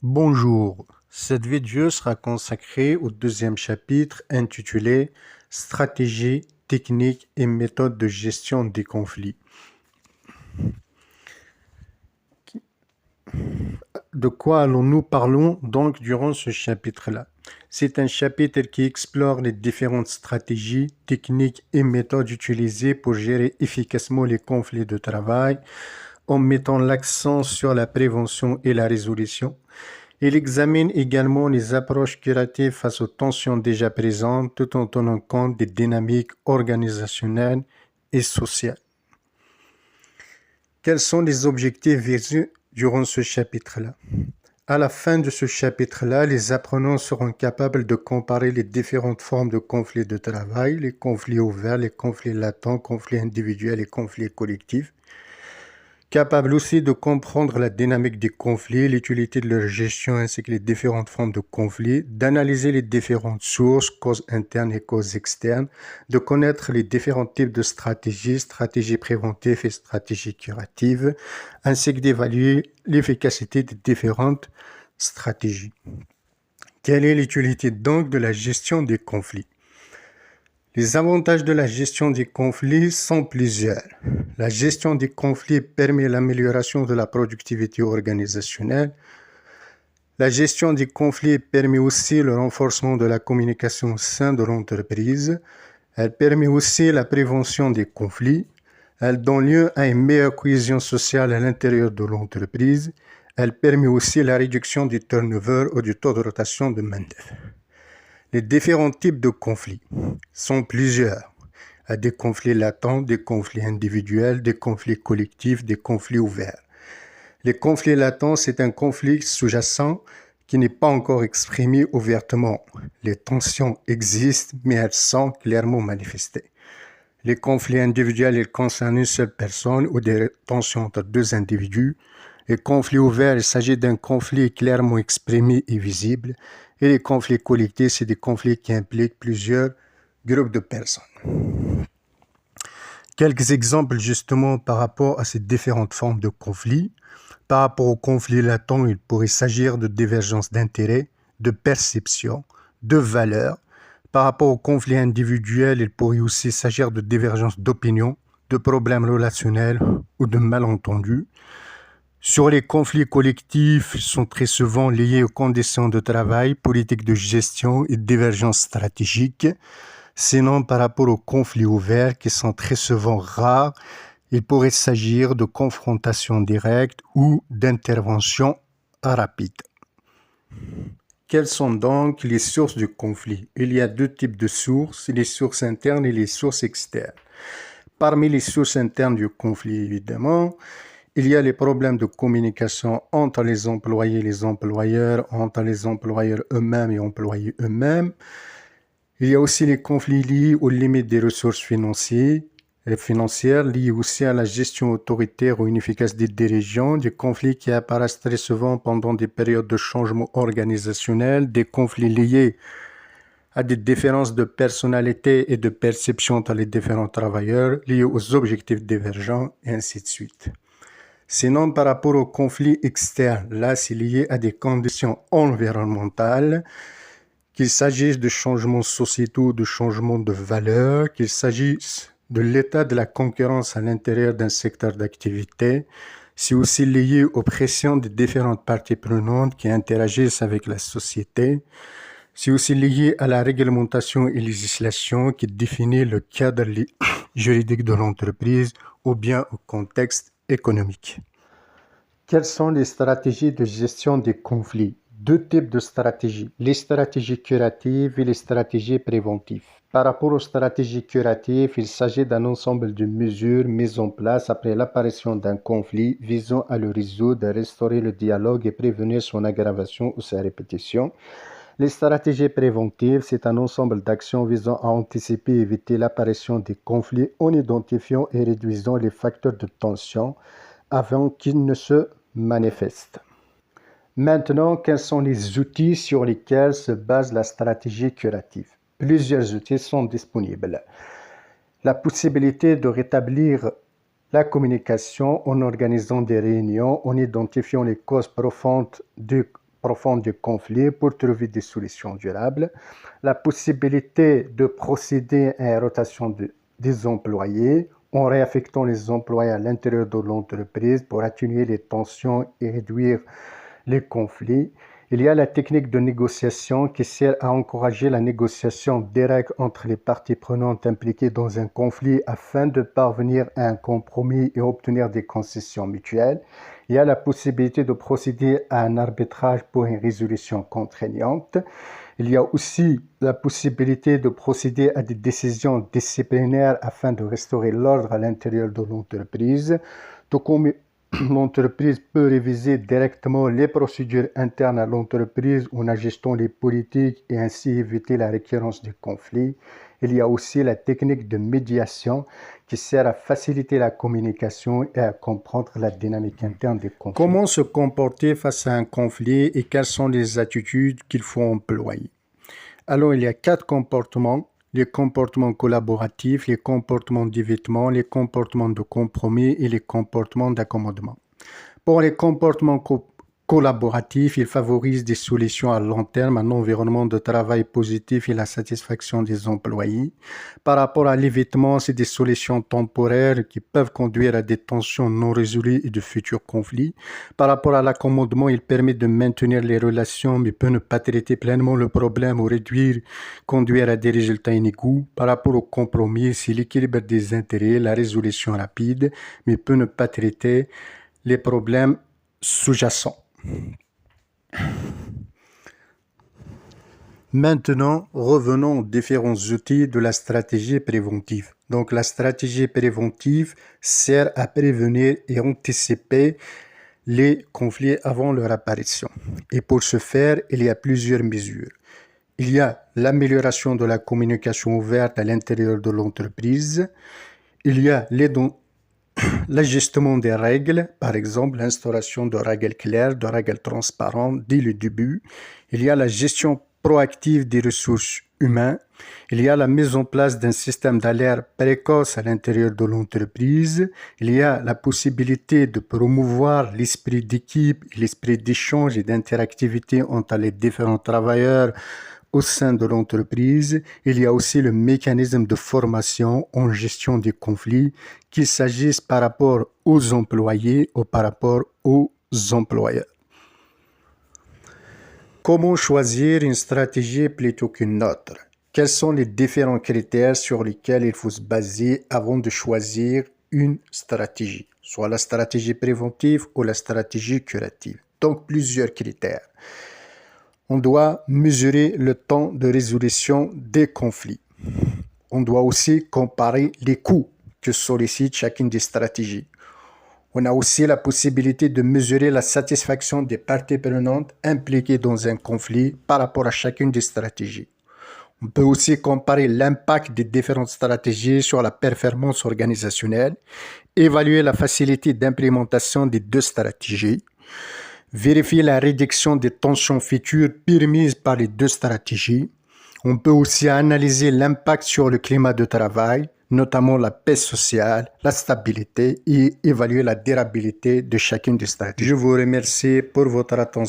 Bonjour, cette vidéo sera consacrée au deuxième chapitre intitulé Stratégie, techniques et méthodes de gestion des conflits. De quoi allons-nous parler donc durant ce chapitre-là? C'est un chapitre qui explore les différentes stratégies, techniques et méthodes utilisées pour gérer efficacement les conflits de travail en mettant l'accent sur la prévention et la résolution. Il examine également les approches curatives face aux tensions déjà présentes tout en tenant compte des dynamiques organisationnelles et sociales. Quels sont les objectifs visés durant ce chapitre-là? À la fin de ce chapitre-là, les apprenants seront capables de comparer les différentes formes de conflits de travail, les conflits ouverts, les conflits latents, conflits individuels et conflits collectifs. Capables aussi de comprendre la dynamique des conflits, l'utilité de leur gestion ainsi que les différentes formes de conflits, d'analyser les différentes sources, causes internes et causes externes, de connaître les différents types de stratégies préventives et stratégies curatives, ainsi que d'évaluer l'efficacité des différentes stratégies. Quelle est l'utilité donc de la gestion des conflits? Les avantages de la gestion des conflits sont plusieurs. La gestion des conflits permet l'amélioration de la productivité organisationnelle. La gestion des conflits permet aussi le renforcement de la communication au sein de l'entreprise. Elle permet aussi la prévention des conflits. Elle donne lieu à une meilleure cohésion sociale à l'intérieur de l'entreprise. Elle permet aussi la réduction du turnover ou du taux de rotation de main-d'œuvre. Les différents types de conflits sont plusieurs. Il y a des conflits latents, des conflits individuels, des conflits collectifs, des conflits ouverts. Les conflits latents, c'est un conflit sous-jacent qui n'est pas encore exprimé ouvertement. Les tensions existent, mais elles sont clairement manifestées. Les conflits individuels, ils concernent une seule personne ou des tensions entre deux individus. Les conflits ouverts, il s'agit d'un conflit clairement exprimé et visible. Et les conflits collectifs, c'est des conflits qui impliquent plusieurs groupes de personnes. Quelques exemples justement par rapport à ces différentes formes de conflits. Par rapport aux conflits latents, il pourrait s'agir de divergences d'intérêts, de perception, de valeurs. Par rapport aux conflits individuels, il pourrait aussi s'agir de divergences d'opinion, de problèmes relationnels ou de malentendus. Sur les conflits collectifs, ils sont très souvent liés aux conditions de travail, politiques de gestion et divergences stratégiques. Sinon, par rapport aux conflits ouverts, qui sont très souvent rares, il pourrait s'agir de confrontations directes ou d'interventions rapides. Quelles sont donc les sources du conflit? Il y a deux types de sources, les sources internes et les sources externes. Parmi les sources internes du conflit, évidemment, il y a les problèmes de communication entre les employés et les employeurs, entre les employeurs eux-mêmes et employés eux-mêmes. Il y a aussi les conflits liés aux limites des ressources financières, liés aussi à la gestion autoritaire ou inefficace des dirigeants, des conflits qui apparaissent très souvent pendant des périodes de changement organisationnel, des conflits liés à des différences de personnalité et de perception entre les différents travailleurs, liés aux objectifs divergents, et ainsi de suite. Sinon, par rapport aux conflits externes, là, c'est lié à des conditions environnementales, qu'il s'agisse de changements sociétaux, de changements de valeurs, qu'il s'agisse de l'état de la concurrence à l'intérieur d'un secteur d'activité. C'est aussi lié aux pressions des différentes parties prenantes qui interagissent avec la société. C'est aussi lié à la réglementation et législation qui définit le cadre juridique de l'entreprise ou bien au contexte économique. Quelles sont les stratégies de gestion des conflits? Deux types de stratégies, les stratégies curatives et les stratégies préventives. Par rapport aux stratégies curatives, il s'agit d'un ensemble de mesures mises en place après l'apparition d'un conflit visant à le résoudre, à restaurer le dialogue et prévenir son aggravation ou sa répétition. Les stratégies préventives, c'est un ensemble d'actions visant à anticiper et éviter l'apparition des conflits en identifiant et réduisant les facteurs de tension avant qu'ils ne se manifestent. Maintenant, quels sont les outils sur lesquels se base la stratégie curative? Plusieurs outils sont disponibles. La possibilité de rétablir la communication en organisant des réunions, en identifiant les causes profondes du profonde du conflit pour trouver des solutions durables, la possibilité de procéder à une rotation des employés en réaffectant les employés à l'intérieur de l'entreprise pour atténuer les tensions et réduire les conflits. Il y a la technique de négociation qui sert à encourager la négociation directe entre les parties prenantes impliquées dans un conflit afin de parvenir à un compromis et obtenir des concessions mutuelles. Il y a la possibilité de procéder à un arbitrage pour une résolution contraignante. Il y a aussi la possibilité de procéder à des décisions disciplinaires afin de restaurer l'ordre à l'intérieur de l'entreprise. Tout comme l'entreprise peut réviser directement les procédures internes à l'entreprise en ajustant les politiques et ainsi éviter la récurrence du conflit. Il y a aussi la technique de médiation qui sert à faciliter la communication et à comprendre la dynamique interne des conflits. Comment se comporter face à un conflit et quelles sont les attitudes qu'il faut employer? Alors, il y a 4 comportements. Les comportements collaboratifs, les comportements d'évitement, les comportements de compromis et les comportements d'accommodement. Pour les comportements collaboratifs, ils favorisent des solutions à long terme, un environnement de travail positif et la satisfaction des employés. Par rapport à l'évitement, c'est des solutions temporaires qui peuvent conduire à des tensions non résolues et de futurs conflits. Par rapport à l'accommodement, il permet de maintenir les relations mais peut ne pas traiter pleinement le problème ou conduire à des résultats inégaux. Par rapport au compromis, c'est l'équilibre des intérêts, la résolution rapide mais peut ne pas traiter les problèmes sous-jacents. Maintenant, revenons aux différents outils de la stratégie préventive. Donc, la stratégie préventive sert à prévenir et anticiper les conflits avant leur apparition. Et pour ce faire, il y a plusieurs mesures. Il y a l'amélioration de la communication ouverte à l'intérieur de l'entreprise. Il y a l'ajustement des règles, par exemple l'instauration de règles claires, de règles transparentes dès le début. Il y a la gestion proactive des ressources humaines. Il y a la mise en place d'un système d'alerte précoce à l'intérieur de l'entreprise. Il y a la possibilité de promouvoir l'esprit d'équipe, l'esprit d'échange et d'interactivité entre les différents travailleurs au sein de l'entreprise. Il y a aussi le mécanisme de formation en gestion des conflits, qu'il s'agisse par rapport aux employés ou par rapport aux employeurs. Comment choisir une stratégie plutôt qu'une autre? Quels sont les différents critères sur lesquels il faut se baser avant de choisir une stratégie, soit la stratégie préventive ou la stratégie curative? Donc, plusieurs critères. On doit mesurer le temps de résolution des conflits. On doit aussi comparer les coûts que sollicite chacune des stratégies. On a aussi la possibilité de mesurer la satisfaction des parties prenantes impliquées dans un conflit par rapport à chacune des stratégies. On peut aussi comparer l'impact des différentes stratégies sur la performance organisationnelle, évaluer la facilité d'implémentation des 2 stratégies, vérifier la réduction des tensions futures permises par les 2 stratégies. On peut aussi analyser l'impact sur le climat de travail, notamment la paix sociale, la stabilité et évaluer la durabilité de chacune des stratégies. Je vous remercie pour votre attention.